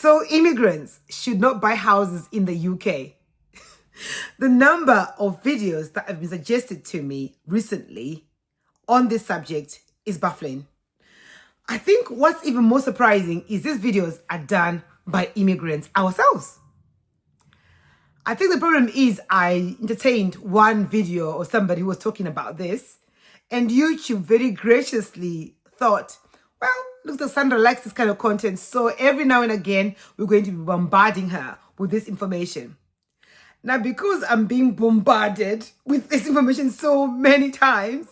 So immigrants should not buy houses in the UK. The number of videos that have been suggested to me recently on this subject is baffling. I think what's even more surprising is these videos are done by immigrants ourselves. I think the problem is I entertained one video or somebody who was talking about this, and YouTube very graciously thought, well, looks like Sandra likes this kind of content, so every now and again we're going to be bombarding her with this information. Now, because I'm being bombarded with this information so many times,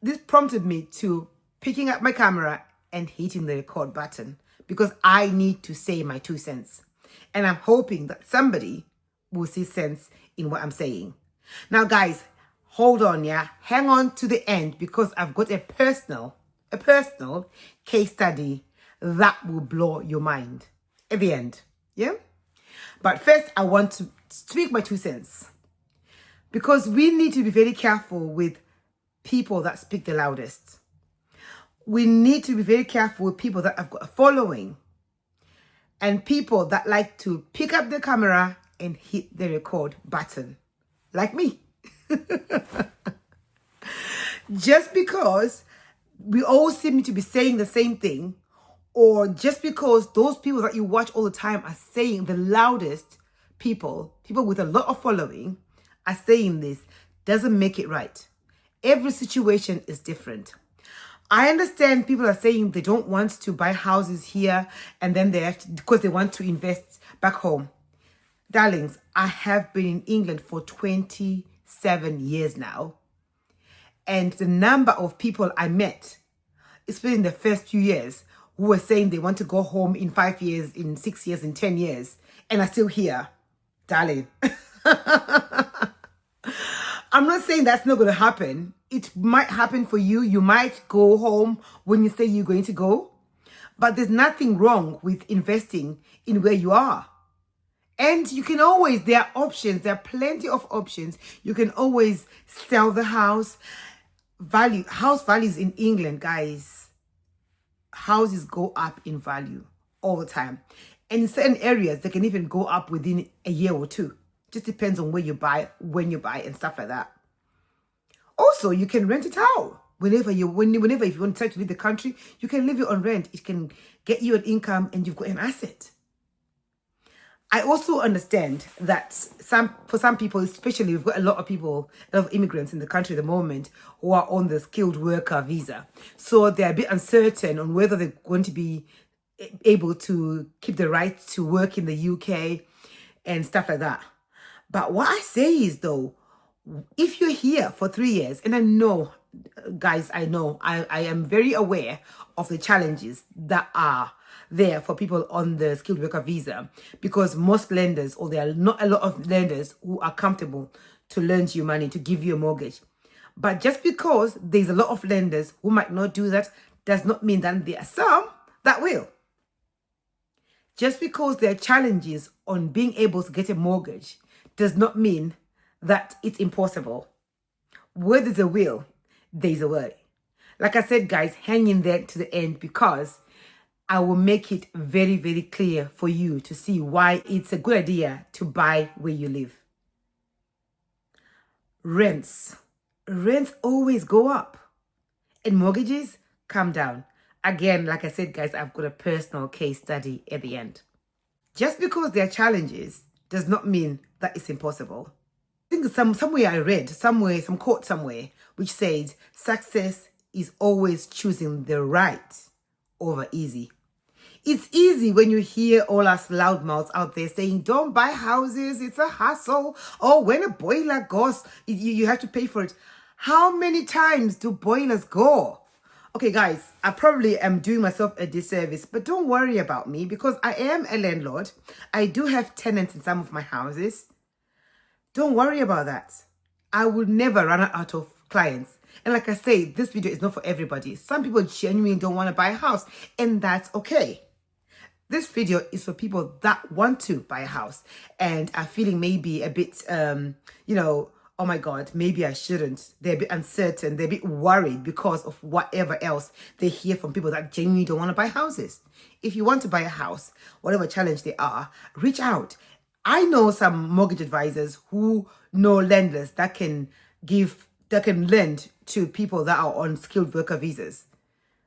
this prompted me to picking up my camera and hitting the record button, because I need to say my 2 cents. And I'm hoping that somebody will see sense in what I'm saying. Now, guys, hold on, yeah? Hang on to the end, because I've got a personal case study that will blow your mind at the end, yeah? But first, I want to speak my 2 cents, because we need to be very careful with people that speak the loudest. We need to be very careful with people that have got a following and people that like to pick up the camera and hit the record button, like me. Just because we all seem to be saying the same thing, or just because those people that you watch all the time are saying the loudest, people with a lot of following are saying this, doesn't make it right. Every situation is different. I understand people are saying they don't want to buy houses here and then they have to, because they want to invest back home. Darlings, I have been in England for 27 years now. And the number of people I met, especially in the first few years, who were saying they want to go home in 5 years, in 6 years, in 10 years, and are still here. Darling. I'm not saying that's not going to happen. It might happen for you. You might go home when you say you're going to go. But there's nothing wrong with investing in where you are. And you can always, there are options. There are plenty of options. You can always sell the house. House values in England, guys. Houses go up in value all the time. And in certain areas, they can even go up within a year or two. Just depends on where you buy, when you buy, and stuff like that. Also, you can rent it out. Whenever if you want to try to leave the country, you can leave it on rent. It can get you an income and you've got an asset. I also understand that for some people, especially, we've got a lot of immigrants in the country at the moment who are on the skilled worker visa. So they're a bit uncertain on whether they're going to be able to keep the right to work in the UK and stuff like that. But what I say is, though, if you're here for 3 years, and I know, guys, I am very aware of the challenges that are there for people on the skilled worker visa, because most lenders, or there are not a lot of lenders who are comfortable to lend you money, to give you a mortgage. But just because there's a lot of lenders who might not do that, does not mean that there are some that will. Just because there are challenges on being able to get a mortgage does not mean that it's impossible. Where there's a will, there's a way. Like I said, guys, hang in there to the end, because I will make it very, very clear for you to see why it's a good idea to buy where you live. Rents always go up and mortgages come down. Again, like I said, guys, I've got a personal case study at the end. Just because there are challenges does not mean that it's impossible. I think somewhere I read, some quote somewhere, which said, success is always choosing the right over easy. It's easy when you hear all us loudmouths out there saying, don't buy houses, it's a hassle. Oh, when a boiler goes, you have to pay for it. How many times do boilers go? Okay, guys, I probably am doing myself a disservice, but don't worry about me, because I am a landlord. I do have tenants in some of my houses. Don't worry about that. I will never run out of clients. And like I say, this video is not for everybody. Some people genuinely don't want to buy a house, and that's okay. This video is for people that want to buy a house and are feeling maybe a bit, oh my God, maybe I shouldn't. They're a bit uncertain. They're a bit worried because of whatever else they hear from people that genuinely don't want to buy houses. If you want to buy a house, whatever challenge they are, reach out. I know some mortgage advisors who know lenders that can lend to people that are on skilled worker visas.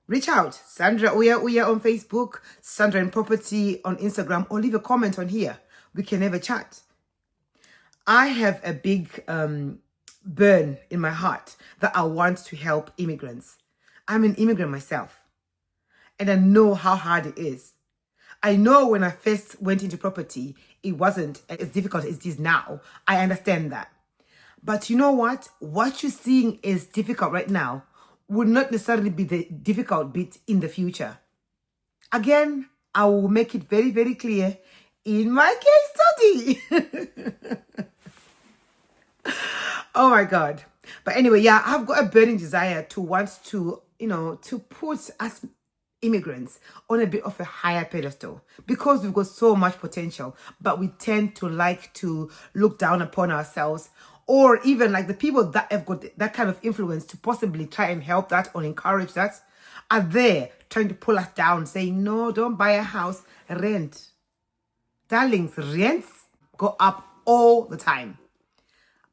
Reach out. Sandra Uya on Facebook, Sandra in Property on Instagram, or leave a comment on here. We can have a chat. I have a big burn in my heart that I want to help immigrants. I'm an immigrant myself, and I know how hard it is. I know when I first went into property, it wasn't as difficult as it is now. I understand that. But you know what? What you're seeing is difficult right now will not necessarily be the difficult bit in the future. Again, I will make it very, very clear in my case study. Oh my God. But anyway, yeah, I've got a burning desire to want to, to put us immigrants on a bit of a higher pedestal because we've got so much potential, but we tend to like to look down upon ourselves, or even like the people that have got that kind of influence to possibly try and help that or encourage that are there trying to pull us down, saying, no, don't buy a house, rent. Darlings, rents go up all the time.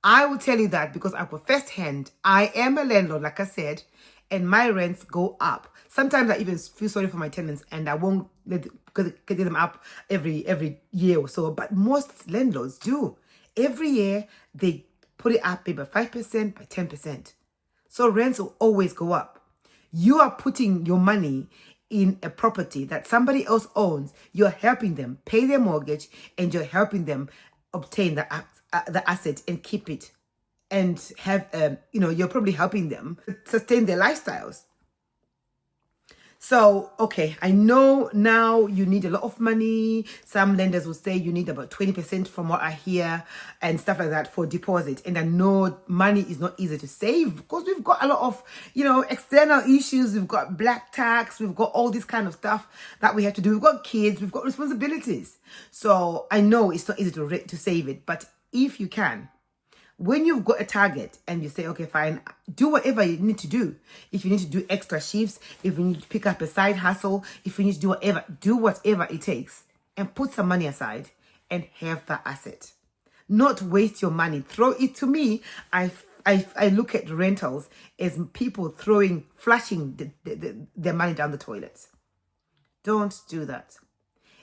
I will tell you that because I've got firsthand. I am a landlord, like I said, and my rents go up. Sometimes I even feel sorry for my tenants and I won't get them up every year or so. But most landlords do. Every year, they put it up maybe by 5%, by 10%. So rents will always go up. You are putting your money in a property that somebody else owns. You're helping them pay their mortgage and you're helping them obtain the asset and keep it, and have you're probably helping them sustain their lifestyles. So, okay, I know now you need a lot of money. Some lenders will say you need about 20% from what I hear and stuff like that for deposit. And I know money is not easy to save because we've got a lot of, external issues. We've got black tax. We've got all this kind of stuff that we have to do. We've got kids. We've got responsibilities. So I know it's not easy to save it. But if you can, when you've got a target and you say, okay, fine, do whatever you need to do. If you need to do extra shifts, if you need to pick up a side hustle, if you need to do whatever it takes and put some money aside and have that asset. Not waste your money. Throw it. To me, I look at rentals as people flushing their money down the toilets. Don't do that.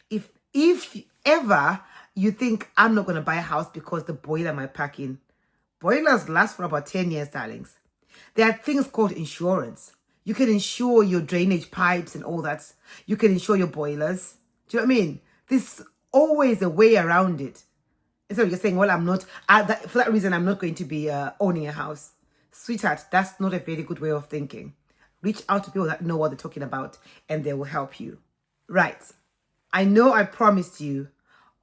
If ever you think I'm not going to buy a house because the boiler might pack in, boilers last for about 10 years, darlings. There are things called insurance. You can insure your drainage pipes and all that. You can insure your boilers. Do you know what I mean? There's always a way around it. And so you're saying, well, for that reason, I'm not going to be owning a house. Sweetheart, that's not a very good way of thinking. Reach out to people that know what they're talking about and they will help you. Right. I know I promised you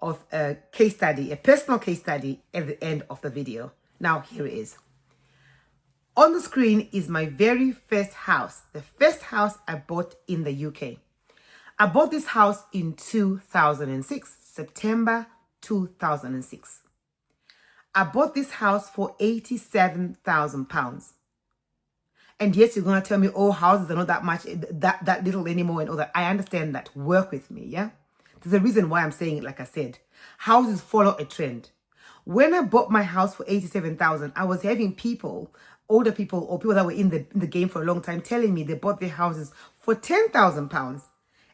of a case study, a personal case study at the end of the video. Now, here it is. On the screen is my very first house, the first house I bought in the UK. I bought this house in 2006, September 2006. I bought this house for £87,000. And yes, you're going to tell me, oh, houses are not that much, that little anymore and all that. I understand that. Work with me, yeah? There's a reason why I'm saying it, like I said. Houses follow a trend. When I bought my house for £87,000, I was having older people or people that were in the game for a long time telling me they bought their houses for £10,000.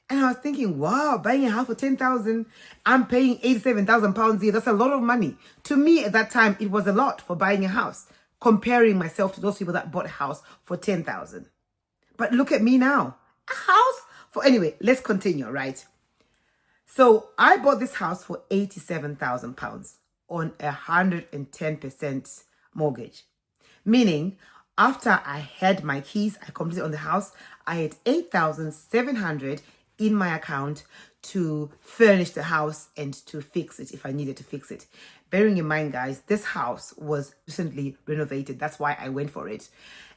And I was thinking, wow, buying a house for £10,000, I'm paying £87,000 a year. That's a lot of money. To me at that time, it was a lot for buying a house, comparing myself to those people that bought a house for £10,000. But look at me now. A house anyway, let's continue, right? So I bought this house for £87,000 on 110% mortgage. Meaning, after I had my keys, I completed on the house, I had $8,700 in my account to furnish the house and to fix it if I needed to fix it. Bearing in mind, guys, this house was recently renovated. That's why I went for it.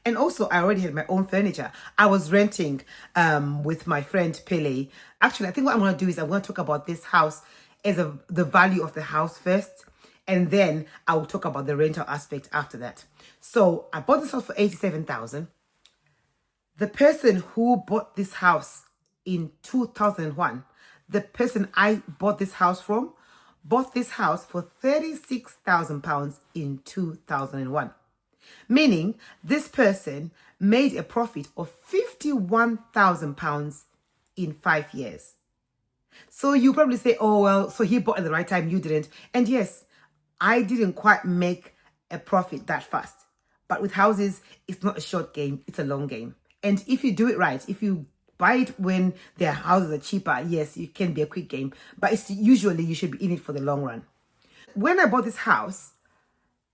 And also, I already had my own furniture. I was renting with my friend Pele. Actually, I think what I'm going to do is I'm going to talk about this house as the value of the house first. And then I will talk about the rental aspect after that. So I bought this house for 87,000. The person who bought this house in 2001, the person I bought this house from, bought this house for £36,000 in 2001. Meaning this person made a profit of £51,000 in 5 years. So you probably say, oh, well, so he bought at the right time, you didn't. And yes, I didn't quite make a profit that fast. But with houses, it's not a short game, it's a long game. And if you do it right, if you buy it when their houses are cheaper, yes, it can be a quick game. But it's usually you should be in it for the long run. When I bought this house,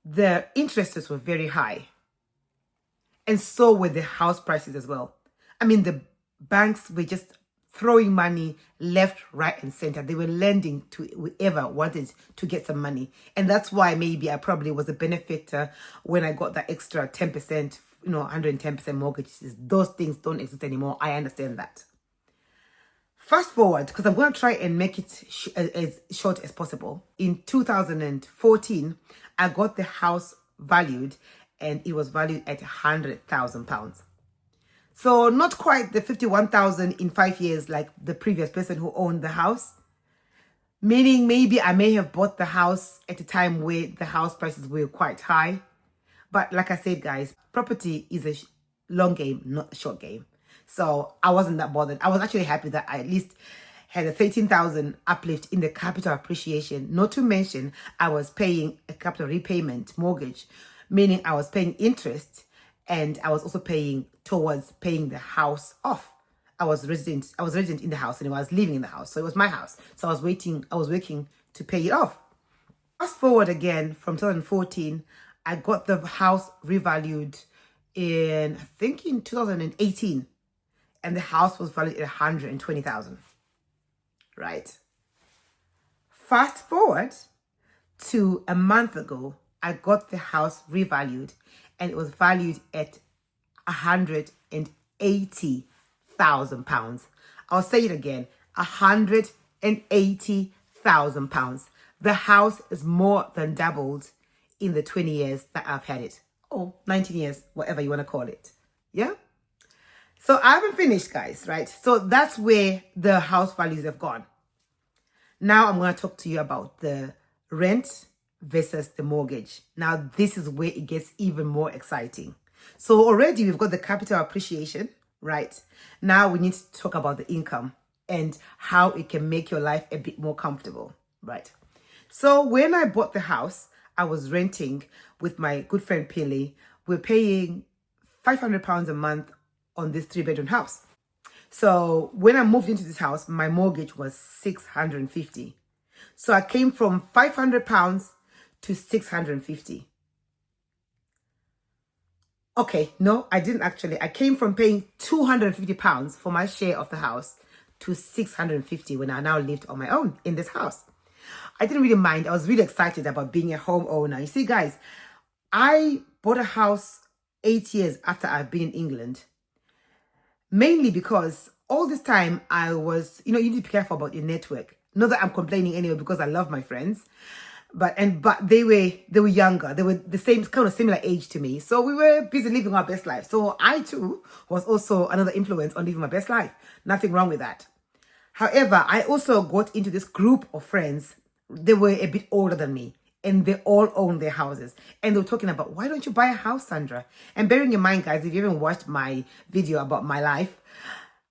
the interest rates were very high. And so were the house prices as well. I mean, the banks were just throwing money left, right, and center. They were lending to whoever wanted to get some money. And that's why maybe I probably was a benefactor when I got that extra 10%, 110% mortgages. Those things don't exist anymore. I understand that. Fast forward, because I'm going to try and make it as short as possible. In 2014, I got the house valued, and it was valued at £100,000. So not quite the 51,000 in 5 years like the previous person who owned the house. Meaning maybe I may have bought the house at a time where the house prices were quite high. But like I said, guys, property is a long game, not a short game. So I wasn't that bothered. I was actually happy that I at least had a 13,000 uplift in the capital appreciation. Not to mention, I was paying a capital repayment mortgage, meaning I was paying interest, and I was also paying towards paying the house off. I was resident in the house, and I was living in the house. So it was my house. So I was working to pay it off. Fast forward again from 2014, I got the house revalued in 2018. And the house was valued at 120,000. Right? Fast forward to a month ago, I got the house revalued, and it was valued at £180,000. I'll say it again, £180,000. The house is more than doubled in the 20 years that I've had it. Or 19 years, whatever you want to call it. Yeah? So I haven't finished, guys, right? So that's where the house values have gone. Now I'm going to talk to you about the rent versus the mortgage. Now, this is where it gets even more exciting. So already we've got the capital appreciation, right? Now we need to talk about the income and how it can make your life a bit more comfortable, right? So when I bought the house, I was renting with my good friend Pili. We're paying £500 a month on this 3-bedroom house. So when I moved into this house, my mortgage was £650. So I came from £500 to £650. Okay, no, I didn't actually. I came from paying £250 for my share of the house to £650 when I now lived on my own in this house. I didn't really mind. I was really excited about being a homeowner. You see, guys, I bought a house 8 years after I've been in England. Mainly because all this time I was, you need to be careful about your network. Not that I'm complaining anyway, because I love my friends. But they were younger. They were the same, kind of similar age to me. So we were busy living our best life. So I too was also another influence on living my best life. Nothing wrong with that. However, I also got into this group of friends. They were a bit older than me, and they all owned their houses. And they were talking about, why don't you buy a house, Sandra? And bearing in mind, guys, if you haven't watched my video about my life,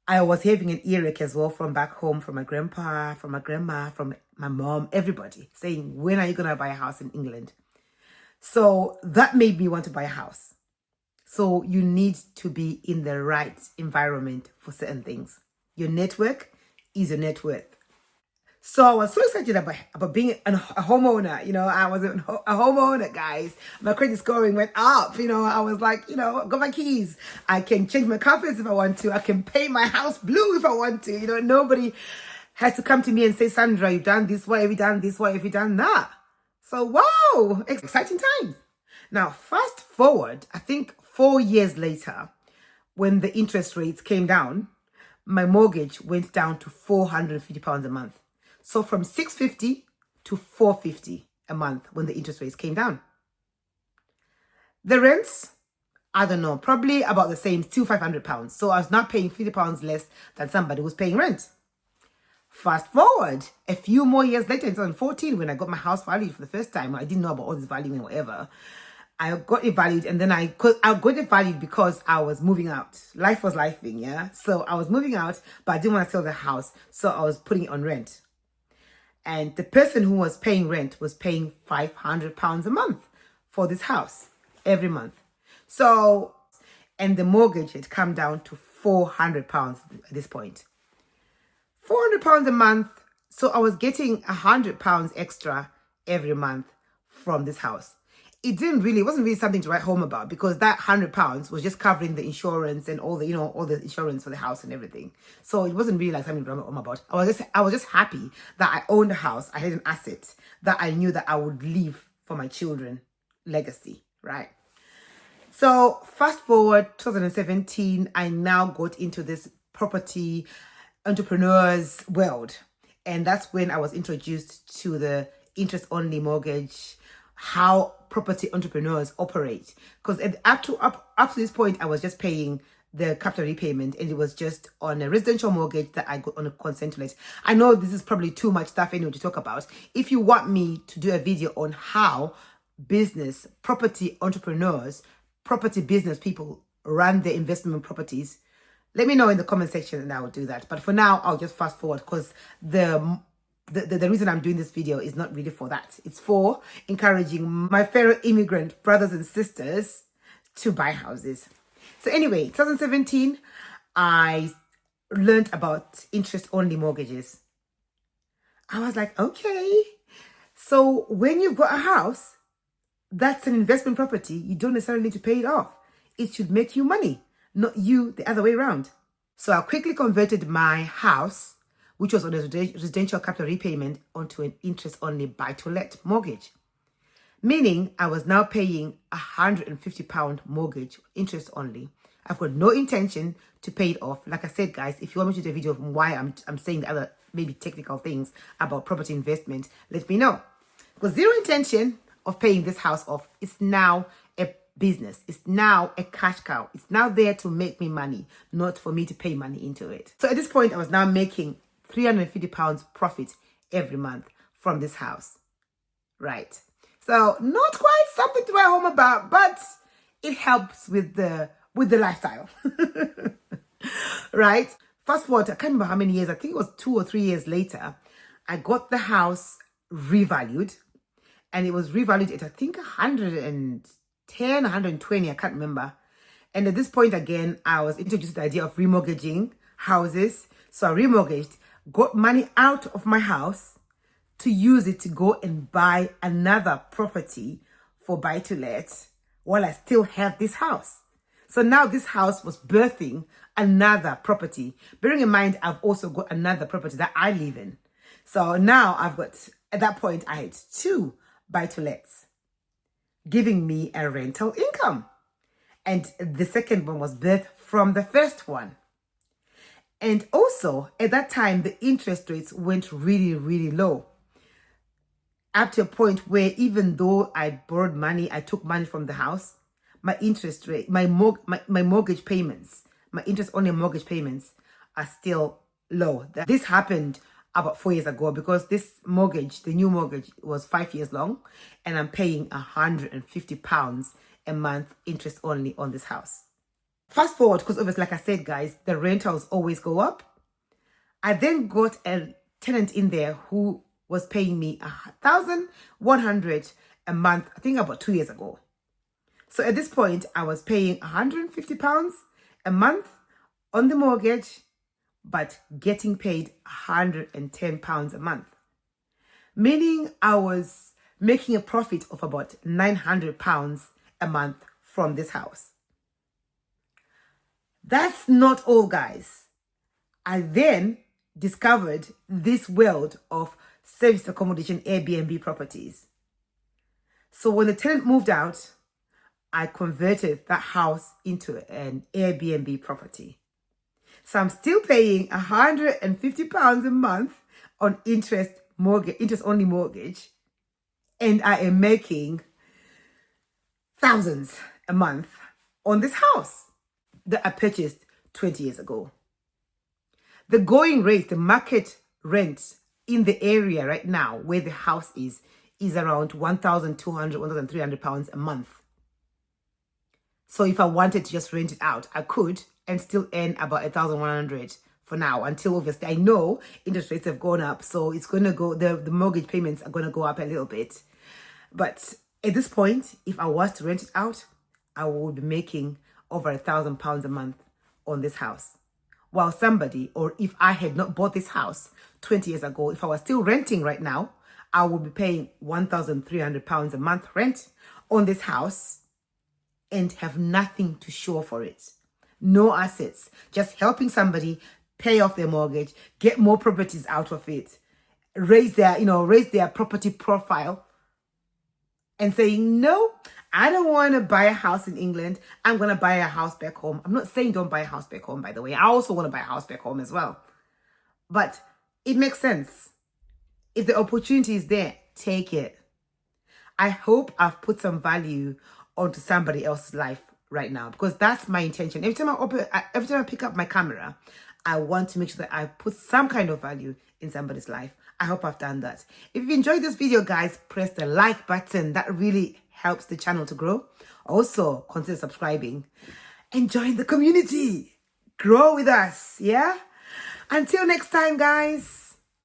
I was having an earache as well from back home, from my grandpa, from my grandma, from my mom, everybody saying, when are you going to buy a house in England? So that made me want to buy a house. So you need to be in the right environment for certain things. Your network is your net worth. So I was so excited about being a homeowner. I was a homeowner, guys. My credit scoring went up. I was like, I've got my keys. I can change my carpets if I want to. I can paint my house blue if I want to. Nobody has to come to me and say, Sandra, you've done this. Why have you done this? Why have you done that? So, wow, exciting times. Now, fast forward, I think 4 years later, when the interest rates came down, my mortgage went down to £450 a month. So from £650 to £450 a month when the interest rates came down. The rents, I don't know, probably about the same, still £500. So I was not paying £50 less than somebody who's paying rent. Fast forward a few more years later, in 2014, when I got my house valued for the first time. I didn't know about all this valuing and whatever. I got it valued, and then I got it valued because I was moving out. Life was lifing, yeah? So I was moving out, but I didn't want to sell the house, so I was putting it on rent. And the person who was paying rent was paying £500 a month for this house every month. So, and the mortgage had come down to £400 at this point. £400 a month. So I was getting £100 extra every month from this house. It wasn't really something to write home about, because that £100 was just covering the insurance and all the, all the insurance for the house and everything. So it wasn't really like something to write home about. I was just happy that I owned a house. I had an asset that I knew that I would leave for my children, legacy, right? So fast forward 2017, I now got into this property entrepreneur's world. And that's when I was introduced to the interest-only mortgage, how property entrepreneurs operate. Because up to this point, I was just paying the capital repayment, and it was just on a residential mortgage that I got on a consent to let. I know this is probably too much stuff anyway to talk about. If you want me to do a video on how property entrepreneurs, property business people run their investment properties, let me know in the comment section and I will do that. But for now, I'll just fast forward, because the reason I'm doing this video is not really for that. It's for encouraging my fellow immigrant brothers and sisters to buy houses. So anyway, 2017, I learned about interest-only mortgages. I was like, okay, so when you've got a house, that's an investment property. You don't necessarily need to pay it off. It should make you money, not you the other way around. So I quickly converted my house, which was on a residential capital repayment, onto an interest-only buy-to-let mortgage. Meaning I was now paying £150 mortgage, interest only. I've got no intention to pay it off. Like I said, guys, if you want me to do a video of why I'm saying the other maybe technical things about property investment, let me know. Because zero intention of paying this house off. It's now a business. It's now a cash cow. It's now there to make me money, not for me to pay money into it. So at this point, I was now making £350 profit every month from this house, right? So not quite something to write home about, but it helps with the lifestyle, right? Fast forward, I can't remember how many years, I think it was 2 or 3 years later, I got the house revalued, and it was revalued at, I think, 110, 120, I can't remember. And at this point, again, I was introduced to the idea of remortgaging houses. So I remortgaged, got money out of my house to use it to go and buy another property for buy-to-let while I still have this house. So now this house was birthing another property. Bearing in mind, I've also got another property that I live in. So now I've got, at that point, I had 2 buy-to-lets, giving me a rental income. And the second one was birthed from the first one. And also, at that time, the interest rates went really, really low. Up to a point where even though I borrowed money, I took money from the house, my interest rate, my mortgage payments, my interest-only mortgage payments are still low. This happened about 4 years ago, because this mortgage, the new mortgage, was 5 years long, and I'm paying £150 a month interest only on this house. Fast forward, because obviously, like I said, guys, the rentals always go up. I then got a tenant in there who was paying me £1,100 a month, I think about 2 years ago. So at this point, I was paying £150 a month on the mortgage, but getting paid £110 a month. Meaning I was making a profit of about £900 a month from this house. That's not all, guys. I then discovered this world of service accommodation Airbnb properties. So when the tenant moved out, I converted that house into an Airbnb property. So I'm still paying £150 a month on interest-only mortgage. and I am making thousands a month on this house that I purchased 20 years ago. The going rate, the market rent in the area right now where the house is around £1,200, £1,300 a month. So if I wanted to just rent it out, I could and still earn about 1,100 for now, until obviously I know interest rates have gone up. So it's going to go, the mortgage payments are going to go up a little bit. But at this point, if I was to rent it out, I would be making over £1,000 a month on this house. While somebody, or if I had not bought this house 20 years ago, if I was still renting right now, I would be paying £1,300 a month rent on this house and have nothing to show for it. No assets, just helping somebody pay off their mortgage, get more properties out of it, raise their property profile, and saying, no, I don't want to buy a house in England. I'm going to buy a house back home. I'm not saying don't buy a house back home, by the way. I also want to buy a house back home as well. But it makes sense. If the opportunity is there, take it. I hope I've put some value onto somebody else's life right now, because that's my intention. Every time I pick up my camera, I want to make sure that I put some kind of value in somebody's life. I hope I've done that. If you enjoyed this video, guys, press the like button. That really helps the channel to grow. Also, consider subscribing and join the community. Grow with us, yeah? Until next time, guys.